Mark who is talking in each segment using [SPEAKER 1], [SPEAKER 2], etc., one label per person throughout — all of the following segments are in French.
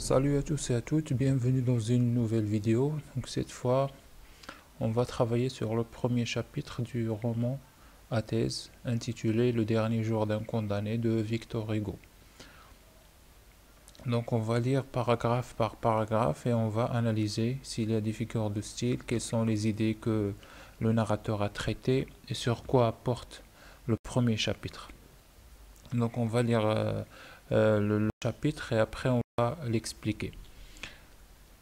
[SPEAKER 1] Salut à tous et à toutes, bienvenue dans une nouvelle vidéo. Donc cette fois, on va travailler sur le premier chapitre du roman à thèse intitulé Le dernier jour d'un condamné de Victor Hugo. Donc on va lire paragraphe par paragraphe et on va analyser s'il y a des figures de style, quelles sont les idées que le narrateur a traitées et sur quoi apporte le premier chapitre. Donc on va lire le chapitre et après on va l'expliquer.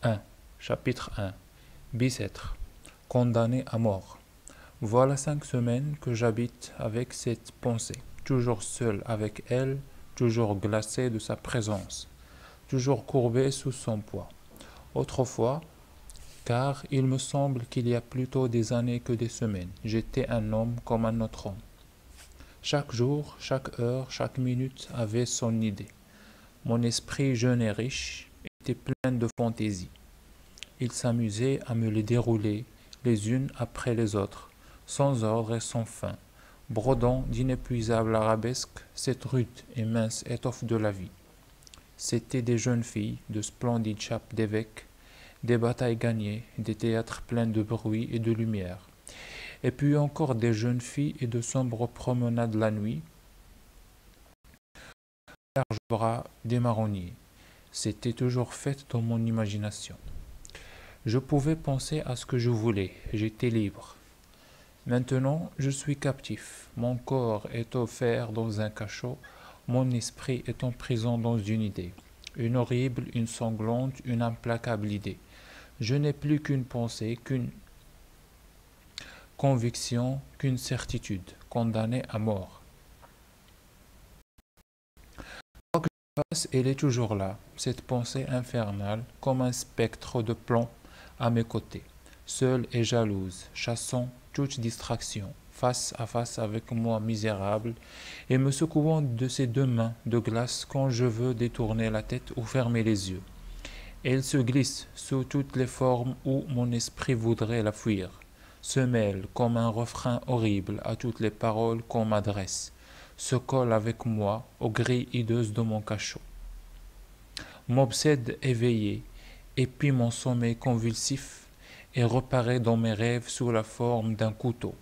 [SPEAKER 1] 1. Chapitre 1. Bicêtre, condamné à mort. Voilà 5 semaines que j'habite avec cette pensée, toujours seul avec elle, toujours glacé de sa présence, toujours courbé sous son poids. Autrefois, car il me semble qu'il y a plutôt des années que des semaines, j'étais un homme comme un autre homme. Chaque jour, chaque heure, chaque minute avait son idée. Mon esprit jeune et riche était plein de fantaisie. Il s'amusait à me les dérouler les unes après les autres, sans ordre et sans fin, brodant d'inépuisables arabesques cette rude et mince étoffe de la vie. C'étaient des jeunes filles, de splendides chapes d'évêques, des batailles gagnées, des théâtres pleins de bruit et de lumière, et puis encore des jeunes filles et de sombres promenades la nuit, larges bras des marronniers. C'était toujours fait dans mon imagination. Je pouvais penser à ce que je voulais, j'étais libre. Maintenant, je suis captif. Mon corps est offert dans un cachot, mon esprit est en prison dans une idée. Une horrible, une sanglante, une implacable idée. Je n'ai plus qu'une pensée, qu'une conviction, qu'une certitude, condamnée à mort. Quoi que je fasse, elle est toujours là, cette pensée infernale, comme un spectre de plomb à mes côtés, seule et jalouse, chassant toute distraction, face à face avec moi misérable, et me secouant de ses 2 mains de glace quand je veux détourner la tête ou fermer les yeux. Elle se glisse sous toutes les formes où mon esprit voudrait la fuir, se mêle comme un refrain horrible à toutes les paroles qu'on m'adresse, se colle avec moi aux grilles hideuses de mon cachot, m'obsède éveillé, épie mon sommeil convulsif et reparaît dans mes rêves sous la forme d'un couteau.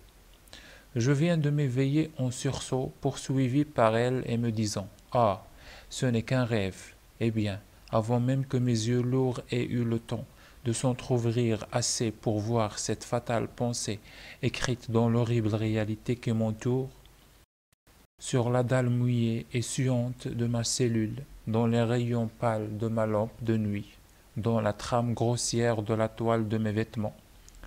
[SPEAKER 1] Je viens de m'éveiller en sursaut, poursuivi par elle et me disant « Ah, ce n'est qu'un rêve !» Eh bien, avant même que mes yeux lourds aient eu le temps de s'entr'ouvrir assez pour voir cette fatale pensée écrite dans l'horrible réalité qui m'entoure, sur la dalle mouillée et suante de ma cellule, dans les rayons pâles de ma lampe de nuit, dans la trame grossière de la toile de mes vêtements,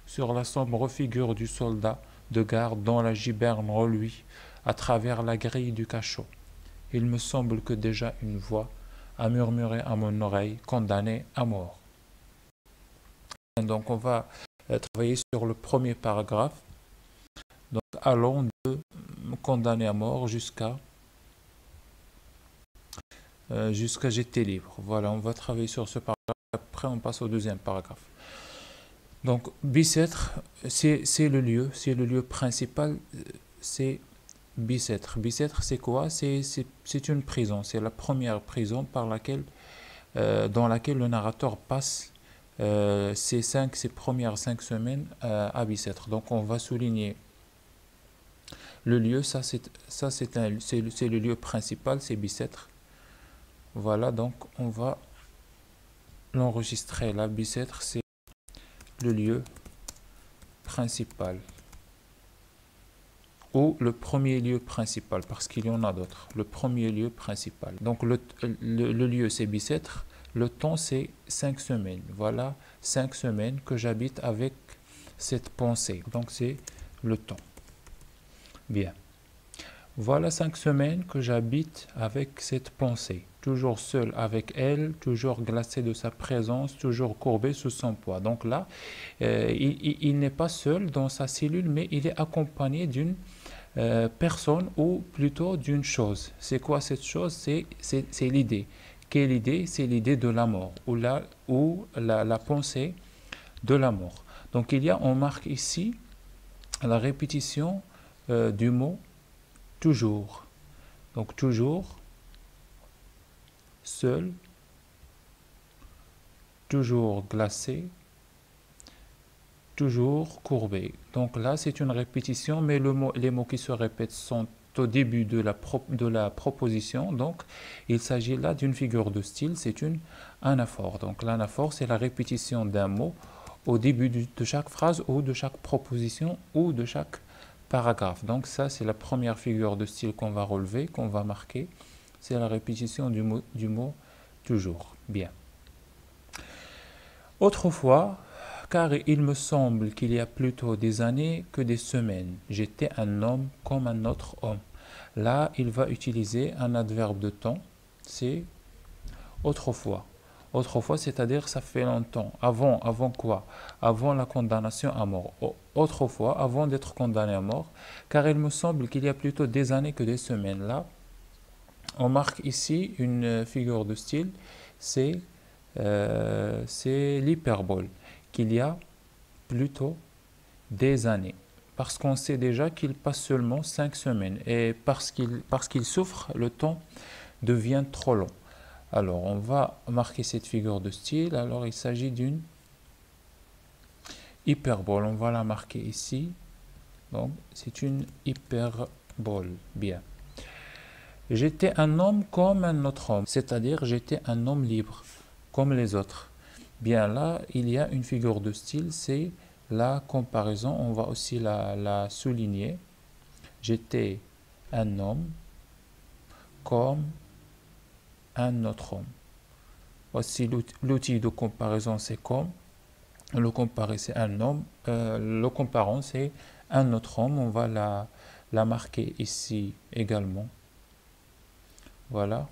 [SPEAKER 1] sur la sombre figure du soldat de garde dont la giberne reluit à travers la grille du cachot. Il me semble que déjà une voix a murmuré à mon oreille, condamné à mort. Donc on va travailler sur le premier paragraphe. Donc allons de condamné à mort jusqu'à j'étais libre. Voilà, on va travailler sur ce paragraphe. Après on passe au deuxième paragraphe. Donc Bicêtre, c'est le lieu principal, c'est Bicêtre. Bicêtre, c'est quoi? C'est une prison, c'est la première prison dans laquelle le narrateur passe ses premières 5 semaines à Bicêtre. Donc on va souligner le lieu, c'est le lieu principal, c'est Bicêtre. Voilà, donc on va l'enregistrer là. Bicêtre, c'est le lieu principal. Ou le premier lieu principal, parce qu'il y en a d'autres. Le premier lieu principal. Donc le lieu c'est Bicêtre, le temps c'est 5 semaines. Voilà 5 semaines que j'habite avec cette pensée. Donc c'est le temps. Bien. Voilà 5 semaines que j'habite avec cette pensée. Toujours seul avec elle, toujours glacé de sa présence, toujours courbé sous son poids. Donc là, il n'est pas seul dans sa cellule, mais il est accompagné d'une personne ou plutôt d'une chose. C'est quoi cette chose? C'est l'idée. Quelle idée? C'est l'idée de la mort ou la pensée de la mort. Donc on marque ici la répétition du mot toujours. Donc toujours, seul, toujours glacé, toujours courbé. Donc là, c'est une répétition, mais les mots qui se répètent sont au début de la proposition. Donc, il s'agit là d'une figure de style, c'est une anaphore. Donc, l'anaphore, c'est la répétition d'un mot au début de chaque phrase ou de chaque proposition ou de chaque paragraphe. Donc, ça, c'est la première figure de style qu'on va relever, qu'on va marquer. C'est la répétition du mot toujours. Bien. Autrefois, car il me semble qu'il y a plutôt des années que des semaines, j'étais un homme comme un autre homme. Là, il va utiliser un adverbe de temps, c'est autrefois. Autrefois, c'est-à-dire ça fait longtemps. Avant quoi? Avant la condamnation à mort. Autrefois, avant d'être condamné à mort, car il me semble qu'il y a plutôt des années que des semaines. Là, on marque ici une figure de style, c'est l'hyperbole, qu'il y a plutôt des années. Parce qu'on sait déjà qu'il passe seulement 5 semaines. Et parce qu'il souffre, le temps devient trop long. Alors, on va marquer cette figure de style. Alors, il s'agit d'une hyperbole. On va la marquer ici. Donc, c'est une hyperbole. Bien. J'étais un homme comme un autre homme. C'est-à-dire, j'étais un homme libre, comme les autres. Bien, là, il y a une figure de style, c'est la comparaison. On va aussi la souligner. J'étais un homme comme un autre homme. Voici l'outil de comparaison, c'est comme. Le comparer, c'est un homme. Le comparant, c'est un autre homme. On va la marquer ici également. Voilà.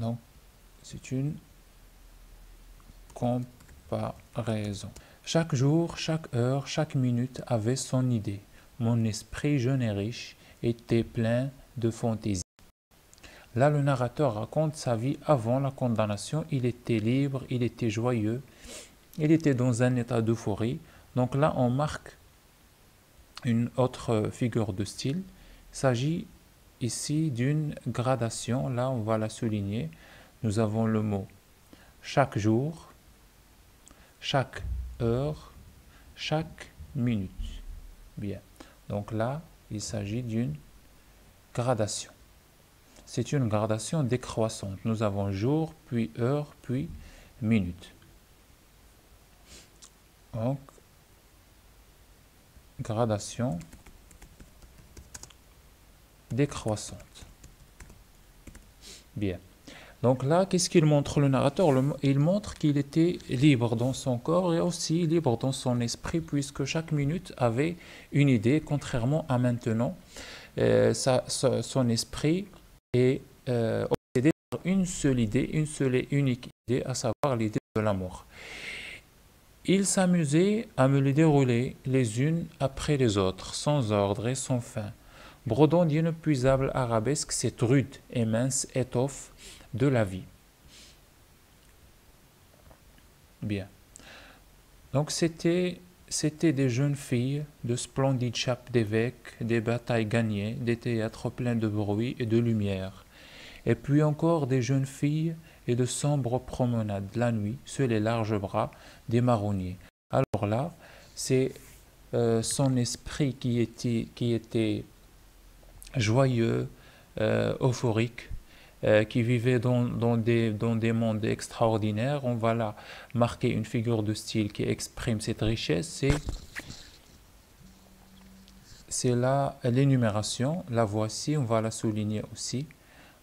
[SPEAKER 1] Donc, c'est une comparaison. Chaque jour, chaque heure, chaque minute avait son idée. Mon esprit jeune et riche était plein de fantaisie. Là, le narrateur raconte sa vie avant la condamnation. Il était libre, il était joyeux, il était dans un état d'euphorie. Donc là, on marque une autre figure de style. Il s'agit ici d'une gradation. Là, on va la souligner. Nous avons le mot chaque jour, chaque heure, chaque minute. Bien. Donc là, il s'agit d'une gradation. C'est une gradation décroissante. Nous avons jour, puis heure, puis minute. Donc, gradation décroissante. Bien. Donc là, qu'est-ce qu'il montre le narrateur? Il montre qu'il était libre dans son corps et aussi libre dans son esprit, puisque chaque minute avait une idée, contrairement à maintenant. Son esprit est obsédé par une seule idée, une seule et unique idée, à savoir l'idée de l'amour. Il s'amusait à me les dérouler les unes après les autres, sans ordre et sans fin, brodant d'inépuisables arabesques cette rude et mince étoffe de la vie. Bien. Donc c'était des jeunes filles, de splendides chapes d'évêques, des batailles gagnées, des théâtres pleins de bruit et de lumière. Et puis encore des jeunes filles et de sombres promenades la nuit sur les larges bras des marronniers. Alors là, c'est son esprit qui était joyeux, euphorique, qui vivait dans des mondes extraordinaires. On va là marquer une figure de style qui exprime cette richesse. C'est là l'énumération. La voici, on va la souligner aussi.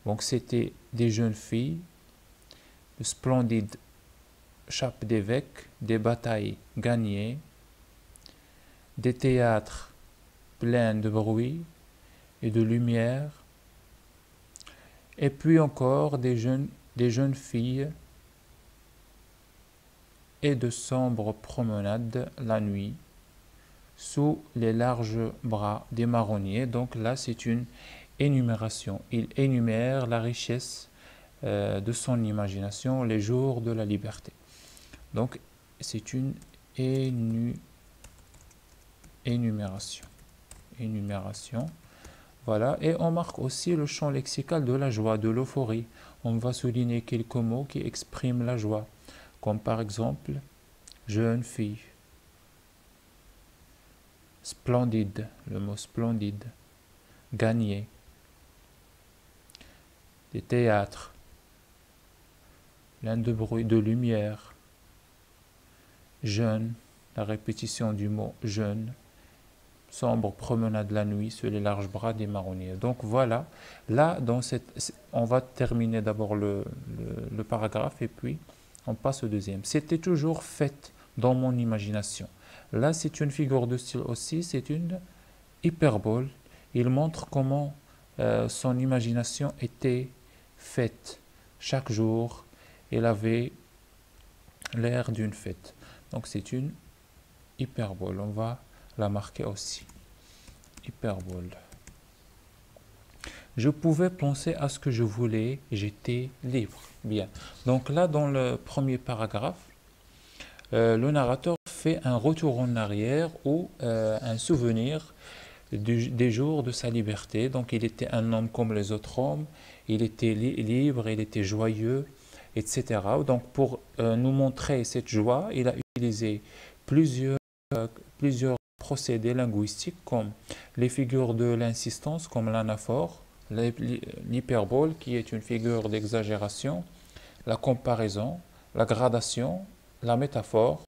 [SPEAKER 1] Donc c'était des jeunes filles, de splendides chapes d'évêques, des batailles gagnées, des théâtres pleins de bruit et de lumière, et puis encore des jeunes filles et de sombres promenades la nuit sous les larges bras des marronniers. Donc là, c'est une énumération. Il énumère la richesse de son imagination, les jours de la liberté. Donc, c'est une énumération. Voilà, et on marque aussi le champ lexical de la joie, de l'euphorie. On va souligner quelques mots qui expriment la joie. comme par exemple jeune fille, splendide, le mot splendide, gagner, des théâtres, plein de bruit, de lumière, jeune, la répétition du mot jeune, sombre promenade la nuit sur les larges bras des marronniers. Donc voilà, là, on va terminer d'abord le paragraphe et puis on passe au deuxième. C'était toujours fait dans mon imagination. Là, c'est une figure de style aussi, c'est une hyperbole. Il montre comment son imagination était faite chaque jour. Elle avait l'air d'une fête. Donc c'est une hyperbole. On va la marquer aussi. Hyperbole. Je pouvais penser à ce que je voulais, j'étais libre. Bien. Donc là, dans le premier paragraphe, le narrateur fait un retour en arrière ou un souvenir des jours de sa liberté. Donc il était un homme comme les autres hommes, il était libre, il était joyeux, etc. Donc pour nous montrer cette joie, il a utilisé plusieurs procédés linguistiques comme les figures de l'insistance, comme l'anaphore, l'hyperbole qui est une figure d'exagération, la comparaison, la gradation, la métaphore,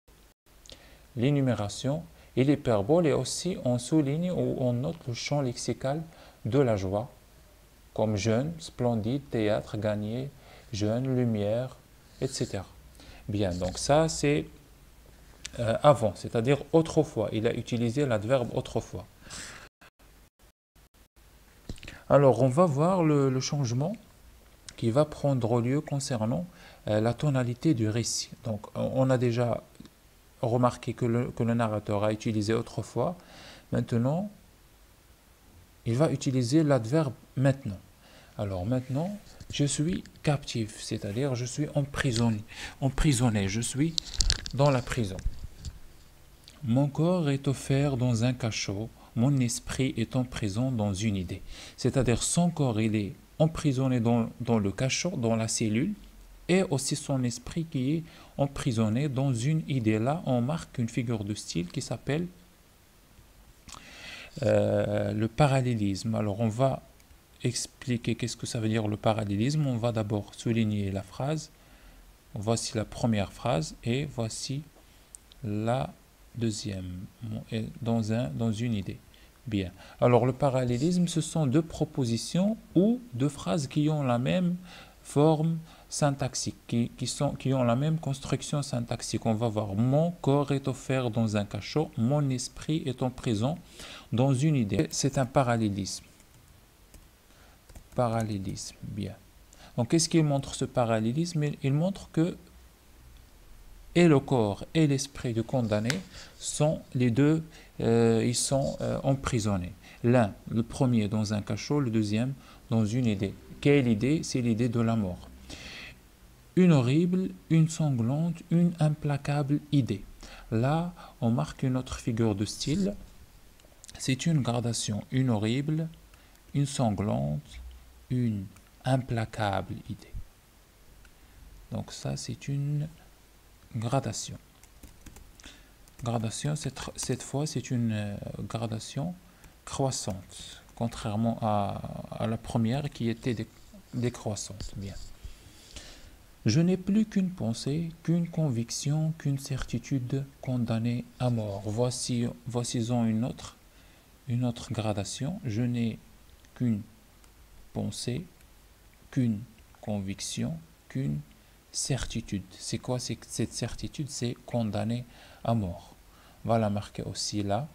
[SPEAKER 1] l'énumération et l'hyperbole, et aussi on souligne ou on note le champ lexical de la joie, comme jeune, splendide, théâtre, gagné, jeune, lumière, etc. Bien, donc ça c'est avant, c'est-à-dire autrefois. Il a utilisé l'adverbe autrefois. Alors on va voir le changement qui va prendre lieu concernant la tonalité du récit. Donc on a déjà remarqué que le narrateur a utilisé autrefois. Maintenant, il va utiliser l'adverbe maintenant. Alors maintenant, je suis captif, c'est-à-dire je suis emprisonné, je suis dans la prison. Mon corps est offert dans un cachot, mon esprit est en prison dans une idée. C'est-à-dire son corps, il est emprisonné dans le cachot, dans la cellule, et aussi son esprit qui est emprisonné dans une idée. Là, on marque une figure de style qui s'appelle le parallélisme. Alors, on va expliquer qu'est-ce que ça veut dire le parallélisme. On va d'abord souligner la phrase. Voici la première phrase et voici la deuxième, dans une idée. Bien. Alors, le parallélisme, ce sont deux propositions ou deux phrases qui ont la même forme syntaxique, qui ont la même construction syntaxique. On va voir mon corps est offert dans un cachot, mon esprit est en prison dans une idée. C'est un parallélisme. Parallélisme, bien. Donc, qu'est-ce qu'il montre ce parallélisme? Il montre que et le corps et l'esprit du condamné sont les deux, ils sont emprisonnés. L'un, le premier dans un cachot, le deuxième dans une idée. Quelle idée? C'est l'idée de la mort. Une horrible, une sanglante, une implacable idée. Là, on marque une autre figure de style. C'est une gradation. Une horrible, une sanglante, une implacable idée. Donc ça, c'est une gradation. Gradation, cette fois, c'est une gradation croissante, contrairement à la première qui était décroissante. Bien. Je n'ai plus qu'une pensée, qu'une conviction, qu'une certitude condamnée à mort. Voici une autre gradation. Je n'ai qu'une pensée, qu'une conviction, qu'une certitude. C'est quoi cette certitude? C'est condamné à mort. On va la marquer aussi là.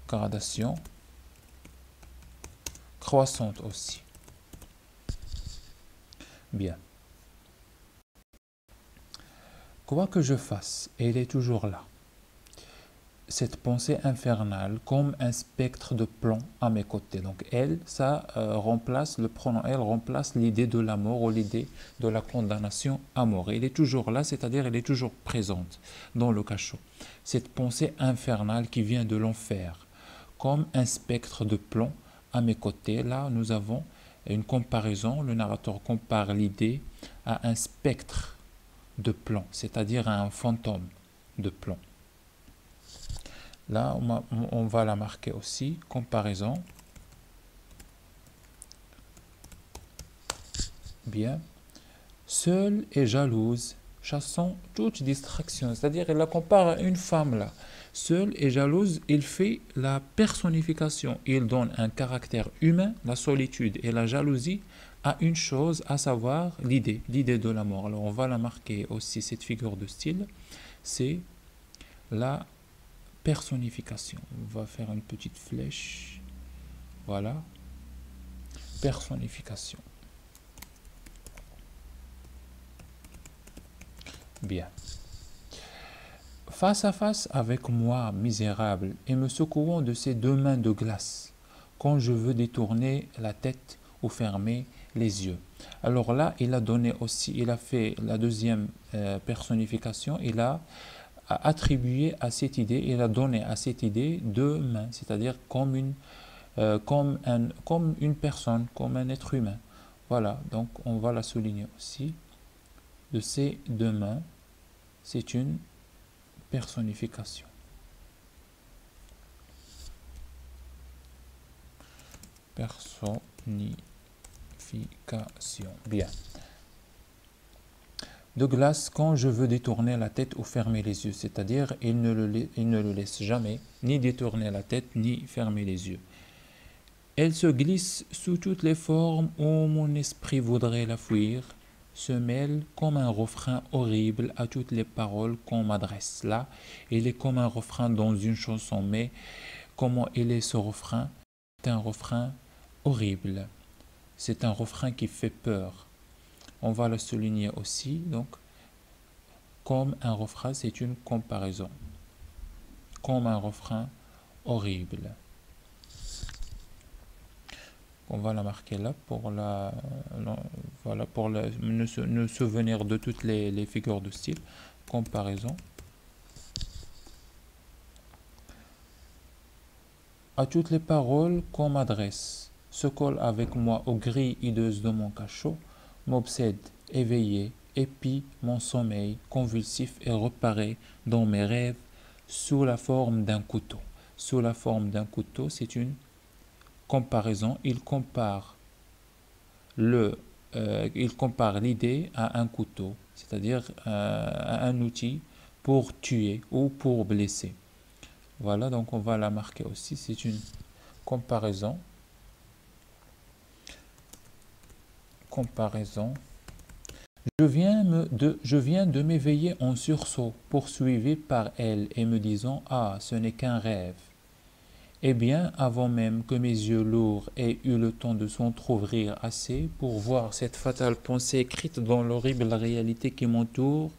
[SPEAKER 1] Gradation croissante aussi. Bien. Quoi que je fasse, elle est toujours là. Cette pensée infernale comme un spectre de plomb à mes côtés. Donc elle, ça remplace le pronom, elle remplace l'idée de la mort ou l'idée de la condamnation à mort. Elle est toujours là, c'est-à-dire elle est toujours présente dans le cachot. Cette pensée infernale qui vient de l'enfer, comme un spectre de plomb à mes côtés. Là, nous avons une comparaison. Le narrateur compare l'idée à un spectre de plomb, c'est-à-dire un fantôme de plomb. Là, on va la marquer aussi, comparaison. Bien. Seule et jalouse, chassant toute distraction. C'est-à-dire, il la compare à une femme là. Seule et jalouse, il fait la personnification. Il donne un caractère humain, la solitude et la jalousie, à une chose, à savoir l'idée de la mort. Alors, on va la marquer aussi, cette figure de style, c'est la personnification. On va faire une petite flèche. Voilà. Personnification. Bien. Face à face avec moi, misérable, et me secouant de ses deux mains de glace, quand je veux détourner la tête ou fermer les yeux. Alors là, il a donné aussi, il a fait la deuxième personnification, il a attribué à cette idée, il a donné à cette idée deux mains, c'est-à-dire comme une personne, comme un être humain. Voilà, donc on va la souligner aussi. De ces deux mains, c'est une personnification. Personnification. Bien. De glace quand je veux détourner la tête ou fermer les yeux, c'est-à-dire il ne le laisse jamais ni détourner la tête ni fermer les yeux. Elle se glisse sous toutes les formes où mon esprit voudrait la fuir, se mêle comme un refrain horrible à toutes les paroles qu'on m'adresse. Là, il est comme un refrain dans une chanson, mais comment il est ce refrain? C'est un refrain horrible. C'est un refrain qui fait peur. On va le souligner aussi. Donc, comme un refrain, c'est une comparaison. Comme un refrain horrible. On va la marquer là pour nous souvenir de toutes les figures de style. Comparaison. À toutes les paroles qu'on m'adresse, se colle avec moi aux grilles hideuses de mon cachot, m'obsède, éveillé, épie mon sommeil convulsif et reparé dans mes rêves sous la forme d'un couteau. Sous la forme d'un couteau, c'est une comparaison. Il compare l'idée à un couteau, c'est-à-dire à un outil pour tuer ou pour blesser. Voilà, donc on va la marquer aussi. C'est une comparaison. Comparaison. Je viens de m'éveiller en sursaut, poursuivi par elle, et me disant: ah, ce n'est qu'un rêve. Eh bien, avant même que mes yeux lourds aient eu le temps de s'entr'ouvrir assez pour voir cette fatale pensée écrite dans l'horrible réalité qui m'entoure,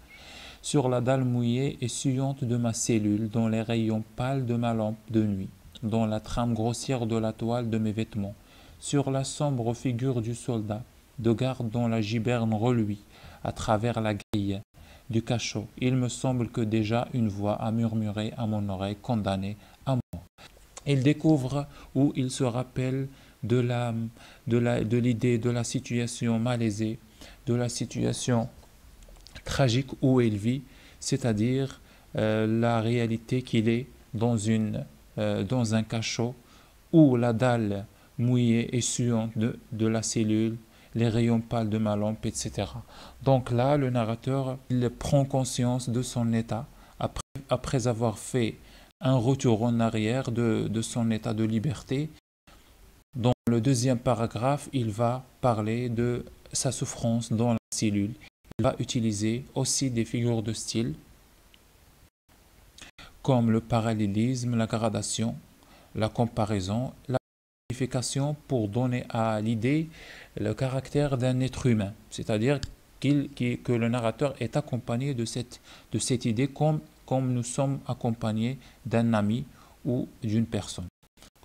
[SPEAKER 1] sur la dalle mouillée et suante de ma cellule, dans les rayons pâles de ma lampe de nuit, dans la trame grossière de la toile de mes vêtements, sur la sombre figure du soldat de garde dont la giberne reluit à travers la grille du cachot, il me semble que déjà une voix a murmuré à mon oreille, condamnée à mort. Il découvre ou il se rappelle de l'idée, de la situation malaisée, de la situation tragique où il vit, c'est-à-dire la réalité qu'il est dans un cachot où la dalle mouillée et suante de la cellule, les rayons pâles de ma lampe, etc. Donc là, le narrateur, il prend conscience de son état après avoir fait un retour en arrière de son état de liberté. Dans le deuxième paragraphe, il va parler de sa souffrance dans la cellule. Il va utiliser aussi des figures de style comme le parallélisme, la gradation, la comparaison, la signification pour donner à l'idée le caractère d'un être humain, c'est-à-dire que le narrateur est accompagné de cette idée comme nous sommes accompagnés d'un ami ou d'une personne.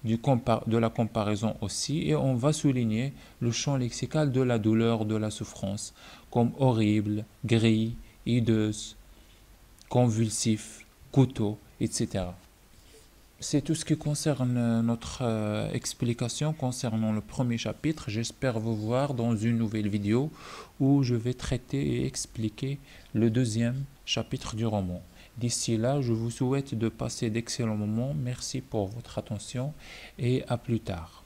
[SPEAKER 1] De la comparaison aussi, et on va souligner le champ lexical de la douleur, de la souffrance, comme horrible, gris, hideuse, convulsif, couteau, etc. C'est tout ce qui concerne notre explication concernant le premier chapitre. J'espère vous voir dans une nouvelle vidéo où je vais traiter et expliquer le deuxième chapitre du roman. D'ici là, je vous souhaite de passer d'excellents moments. Merci pour votre attention et à plus tard.